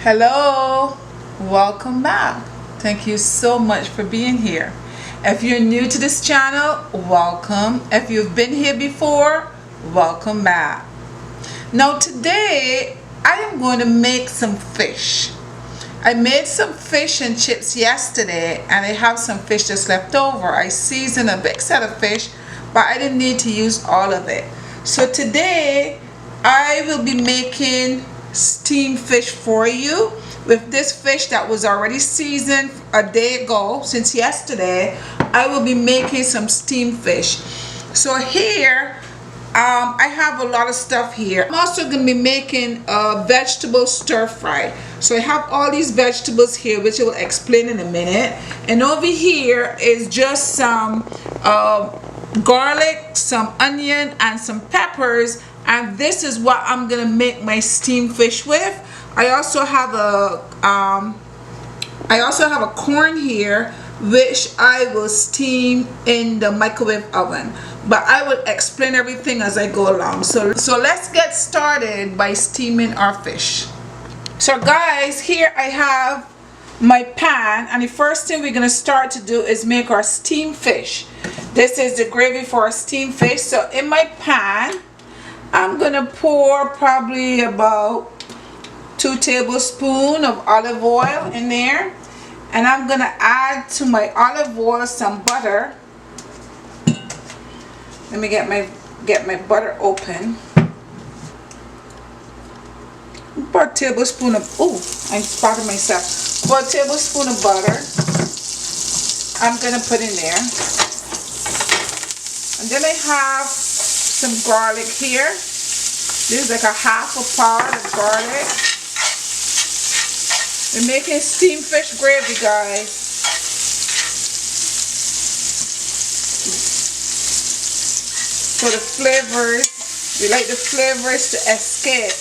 Hello, welcome back. Thank you so much for being here. If you're new to this channel, welcome. If you've been here before, welcome back. Now today I am going to make some fish. I made some fish and chips yesterday and I have some fish that's left over. I seasoned a big set of fish, but I didn't need to use all of it. So today I will be making steamed fish for you with this fish that was already seasoned a day ago. Since yesterday I will be making some steamed fish. So here I have a lot of stuff here. I'm also going to be making a vegetable stir fry. So I have all these vegetables here, which I will explain in a minute. And over here is just some garlic, some onion, and some peppers. And this is what I'm gonna make my steamed fish with. I also have a corn here, which I will steam in the microwave oven. But I will explain everything as I go along. So let's get started by steaming our fish. So guys, here I have my pan, and the first thing we're gonna start to do is make our steamed fish. This is the gravy for our steamed fish. So in my pan, I'm gonna pour probably about 2 tablespoons of olive oil in there, and I'm gonna add to my olive oil some butter. Let me get my butter open. About a tablespoon of I spotted myself. About a tablespoon of butter I'm gonna put in there, and then I have some garlic here. This is like a half a pound of garlic. We're making steamed fish gravy, guys. So the flavors, we like the flavors to escape.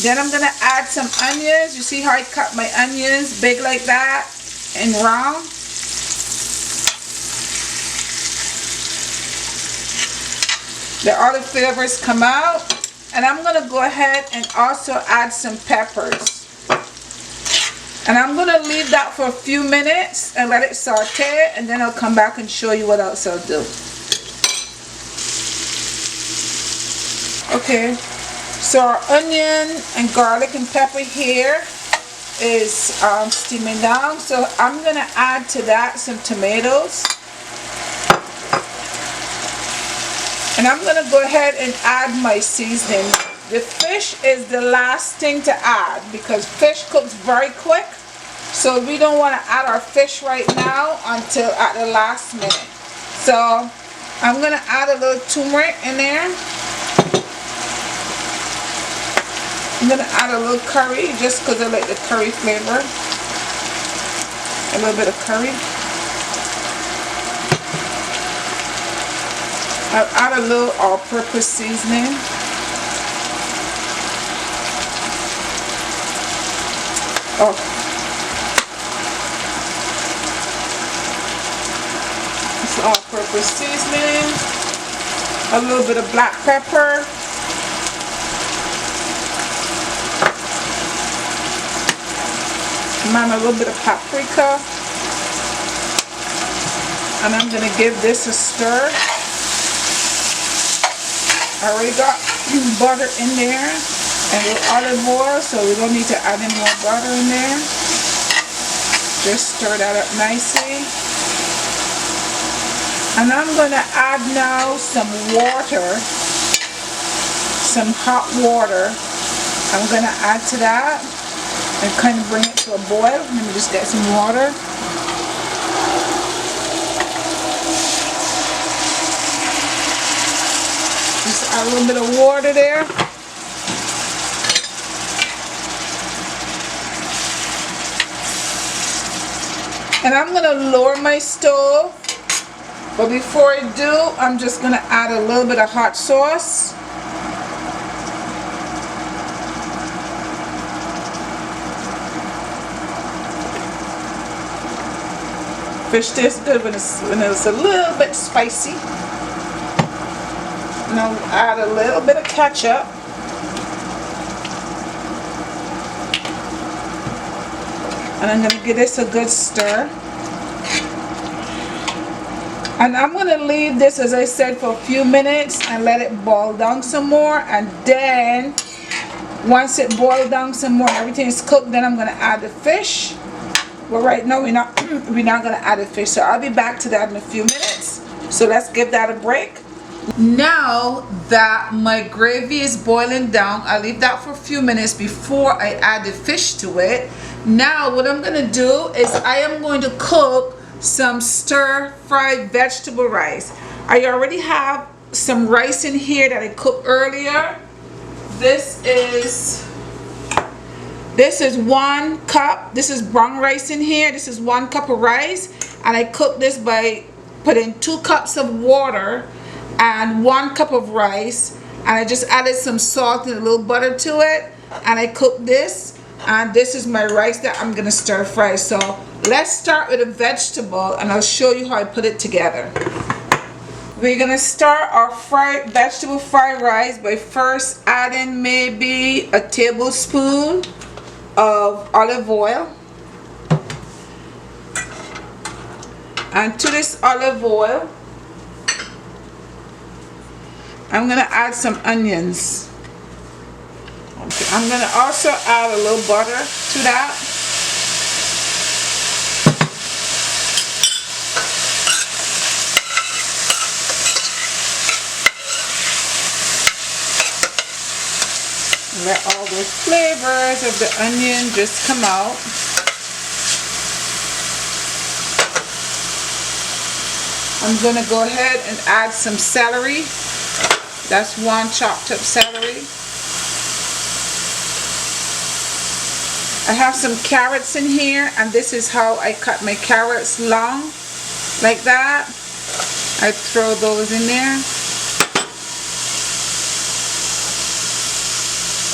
Then I'm gonna add some onions. You see how I cut my onions big like that and round? All the flavors come out, and I'm gonna go ahead and also add some peppers, and I'm gonna leave that for a few minutes and let it saute, and then I'll come back and show you what else I'll do. Okay, so our onion and garlic and pepper here is steaming down, so I'm gonna add to that some tomatoes. And I'm going to go ahead and add my seasoning. The fish is the last thing to add because fish cooks very quick. So we don't want to add our fish right now until at the last minute. So I'm going to add a little turmeric in there. I'm going to add a little curry just because I like the curry flavor. A little bit of curry. I'll add a little all-purpose seasoning. It's all-purpose seasoning. A little bit of black pepper. And a little bit of paprika. And I'm going to give this a stir. I already got butter in there and with olive oil, so we don't need to add any more butter in there. Just stir that up nicely. And I'm going to add now some water, some hot water. I'm going to add to that and kind of bring it to a boil. Let me just get some water. Just add a little bit of water there. And I'm going to lower my stove. But before I do, I'm just going to add a little bit of hot sauce. Fish tastes good when it's a little bit spicy. And I'll add a little bit of ketchup. And I'm going to give this a good stir. And I'm going to leave this, as I said, for a few minutes and let it boil down some more. And then, once it boils down some more and everything is cooked, then I'm going to add the fish. But right now, we're not going to add the fish. So I'll be back to that in a few minutes. So let's give that a break. Now that my gravy is boiling down, I leave that for a few minutes before I add the fish to it. Now what I'm going to do is I am going to cook some stir-fried vegetable rice. I already have some rice in here that I cooked earlier. This is 1 cup. This is brown rice in here. This is 1 cup of rice, and I cooked this by putting 2 cups of water and 1 cup of rice, and I just added some salt and a little butter to it, and I cooked this. And this is my rice that I'm gonna stir fry. So let's start with a vegetable and I'll show you how I put it together. We're gonna start our vegetable fried rice by first adding maybe a tablespoon of olive oil. And to this olive oil, I'm gonna add some onions. I'm going to also add a little butter to that. Let all those flavors of the onion just come out. I'm going to go ahead and add some celery. That's 1 chopped up celery. I have some carrots in here, and this is how I cut my carrots long, like that. I throw those in there.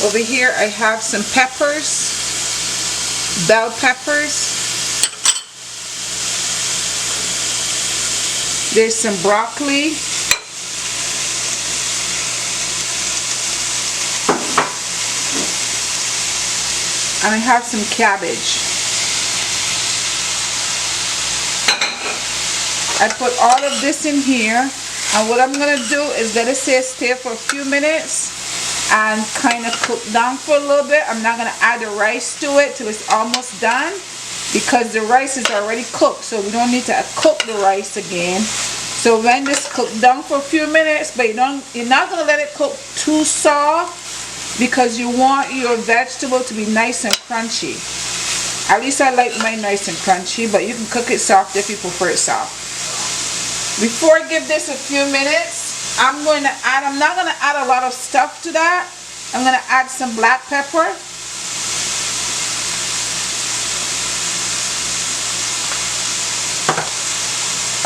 Over here I have some peppers, bell peppers. There's some broccoli. And I have some cabbage. I put all of this in here, and what I'm going to do is let it stay for a few minutes and kind of cook down for a little bit. I'm not going to add the rice to it till it's almost done, because the rice is already cooked, so we don't need to cook the rice again. So when this cooked down for a few minutes, but you're not going to let it cook too soft, because you want your vegetable to be nice and crunchy. At least I like mine nice and crunchy, but you can cook it soft if you prefer it soft. Before I give this a few minutes, I'm not going to add a lot of stuff to that. I'm going to add some black pepper.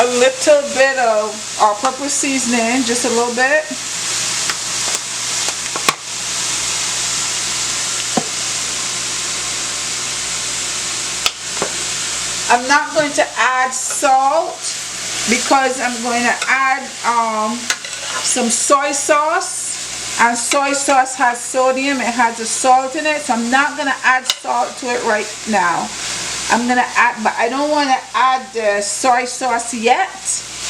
A little bit of all-purpose seasoning, just a little bit. I'm not going to add salt because I'm going to add some soy sauce, and soy sauce has sodium, it has a salt in it, so I'm not going to add salt to it right now. I'm going to add, but I don't want to add the soy sauce yet.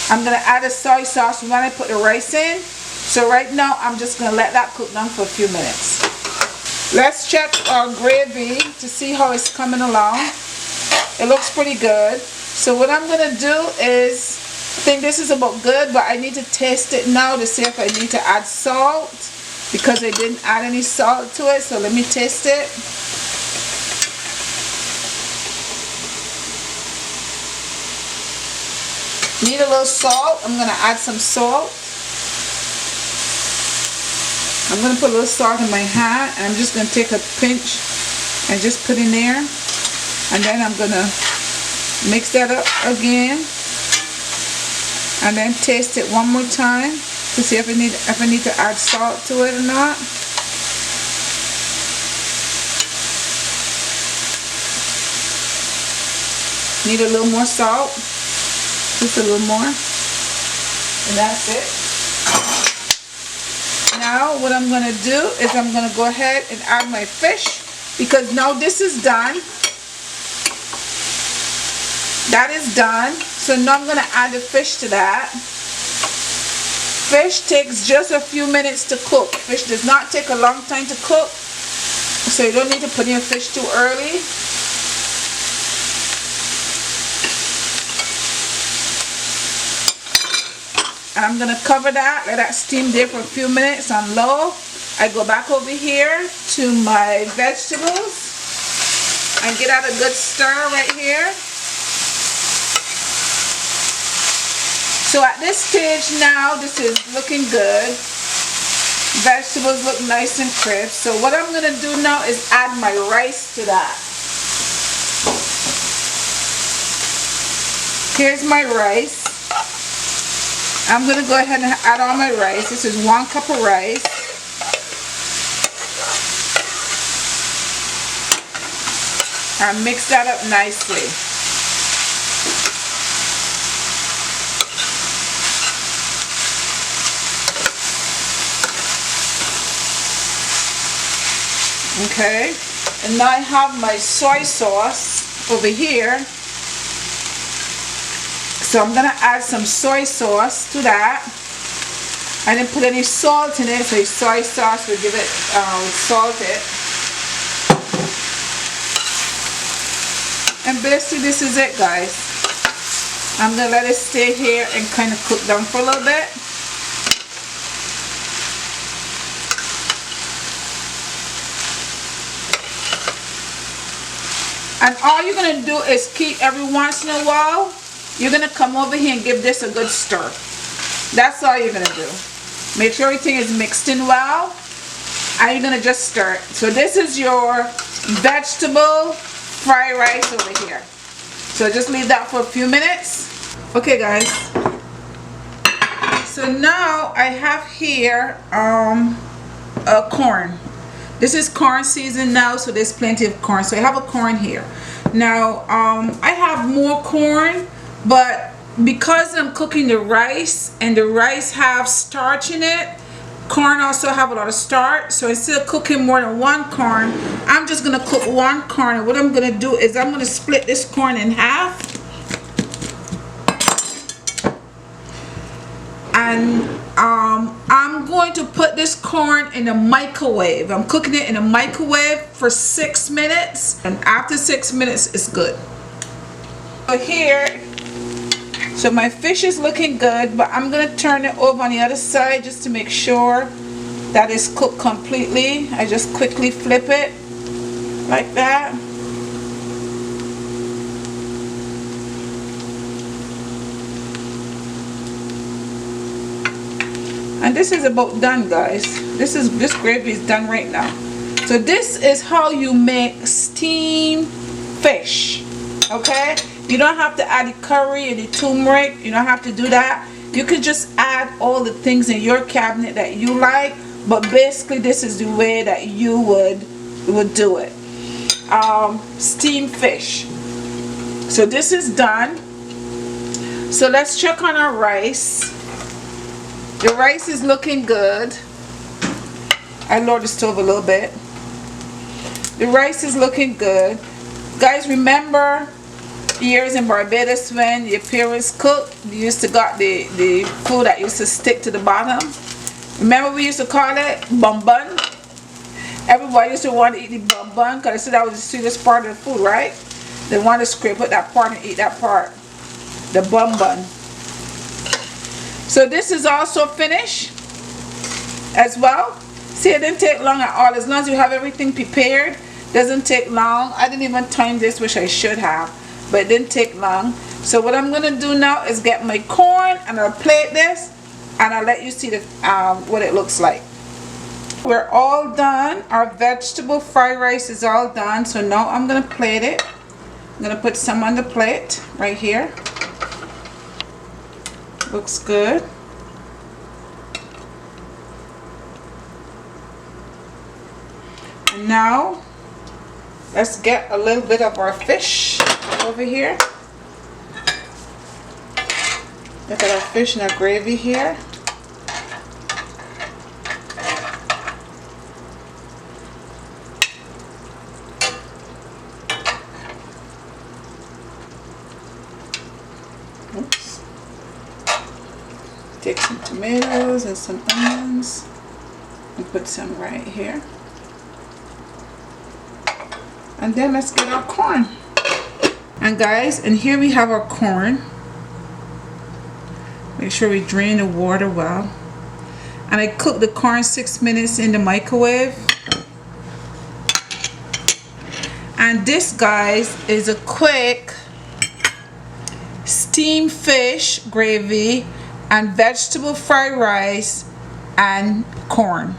I'm going to add the soy sauce when I put the rice in. So right now I'm just going to let that cook down for a few minutes. Let's check our gravy to see how it's coming along. It looks pretty good. So what I'm going to do is, I think this is about good, but I need to taste it now to see if I need to add salt, because I didn't add any salt to it. So let me taste it. Need a little salt. I'm going to add some salt. I'm going to put a little salt in my hand, and I'm just going to take a pinch and just put in there. And then I'm going to mix that up again, and then taste it one more time to see if I need to add salt to it or not. Need a little more salt, just a little more, and that's it. Now what I'm going to do is I'm going to go ahead and add my fish, because now this is done. That is done. So now I'm going to add the fish to that. Fish takes just a few minutes to cook. Fish does not take a long time to cook. So you don't need to put in fish too early. I'm going to cover that, let that steam there for a few minutes on low. I go back over here to my vegetables and get out a good stir right here. So at this stage now, this is looking good. Vegetables look nice and crisp. So what I'm going to do now is add my rice to that. Here's my rice. I'm going to go ahead and add all my rice. This is 1 cup of rice. And mix that up nicely. Okay, and now I have my soy sauce over here. So I'm gonna add some soy sauce to that. I didn't put any salt in it, so soy sauce will give it salted. And basically this is it, guys. I'm gonna let it stay here and kind of cook down for a little bit. And all you're going to do is keep every once in a while, you're going to come over here and give this a good stir. That's all you're going to do. Make sure everything is mixed in well, and you're going to just stir it. So this is your vegetable fried rice over here. So just leave that for a few minutes. Okay, guys. So now I have here corn. This is corn season now, so there's plenty of corn. So I have a corn here. Now, I have more corn, but because I'm cooking the rice, and the rice have starch in it, corn also have a lot of starch. So instead of cooking more than 1 corn, I'm just going to cook 1 corn. And what I'm going to do is I'm going to split this corn in half. And I'm going to put this corn in a microwave. I'm cooking it in a microwave for 6 minutes, and after 6 minutes it's good. So here, so my fish is looking good, but I'm going to turn it over on the other side just to make sure that it's cooked completely. I just quickly flip it like that. And this is about done, guys. This gravy is done right now. So this is how you make steamed fish. Okay? You don't have to add the curry and the turmeric. You don't have to do that. You could just add all the things in your cabinet that you like. But basically this is the way that you would do it. Steamed fish. So this is done. So let's check on our rice. The rice is looking good. I lowered the stove a little bit. The rice is looking good. Guys, remember years in Barbados when your parents cooked, you used to got the food that used to stick to the bottom. Remember we used to call it bun bun? Everybody used to want to eat the bun bun because they said that was the sweetest part of the food, right? They wanted to scrape up that part and eat that part. The bun bun. So this is also finished as well. See, it didn't take long at all. As long as you have everything prepared, doesn't take long. I didn't even time this, which I should have, but it didn't take long. So what I'm gonna do now is get my corn and I'll plate this and I'll let you see the what it looks like. We're all done. Our vegetable fried rice is all done. So now I'm gonna plate it. I'm gonna put some on the plate right here. Looks good. And now let's get a little bit of our fish over here. Look at our fish and our gravy here. take some tomatoes and some onions and put some right here. And then let's get our corn. And guys, and here we have our corn. Make sure we drain the water well. And I cooked the corn 6 minutes in the microwave. And this, guys, is a quick steamed fish gravy and vegetable fried rice and corn.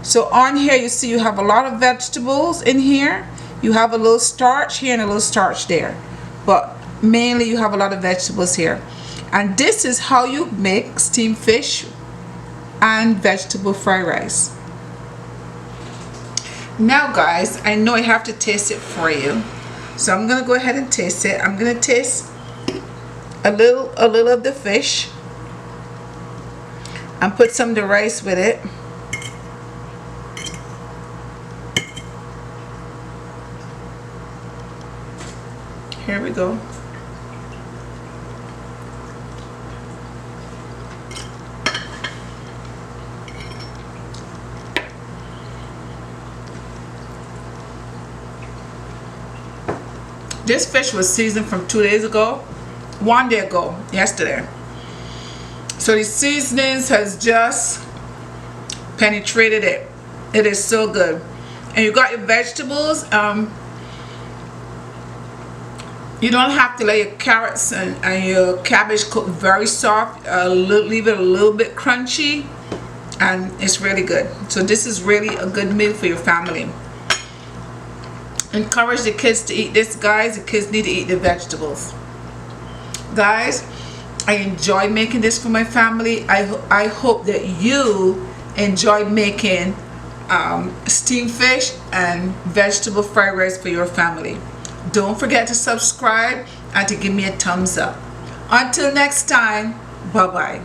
So on here you see you have a lot of vegetables in here. You have a little starch here and a little starch there, but mainly you have a lot of vegetables here. And this is how you make steamed fish and vegetable fried rice. Now guys, I know I have to taste it for you, so I'm gonna go ahead and taste it. I'm gonna taste a little of the fish and put some of the rice with it. Here we go. This fish was seasoned from 2 days ago, 1 day ago, yesterday. So the seasonings has just penetrated it. It is so good. And you got your vegetables. You don't have to let your carrots and your cabbage cook very soft. Leave it a little bit crunchy, and it's really good. So this is really a good meal for your family. Encourage the kids to eat this, guys. The kids need to eat the vegetables. Guys, I enjoy making this for my family. I hope that you enjoy making steamed fish and vegetable fried rice for your family. Don't forget to subscribe and to give me a thumbs up. Until next time, bye-bye.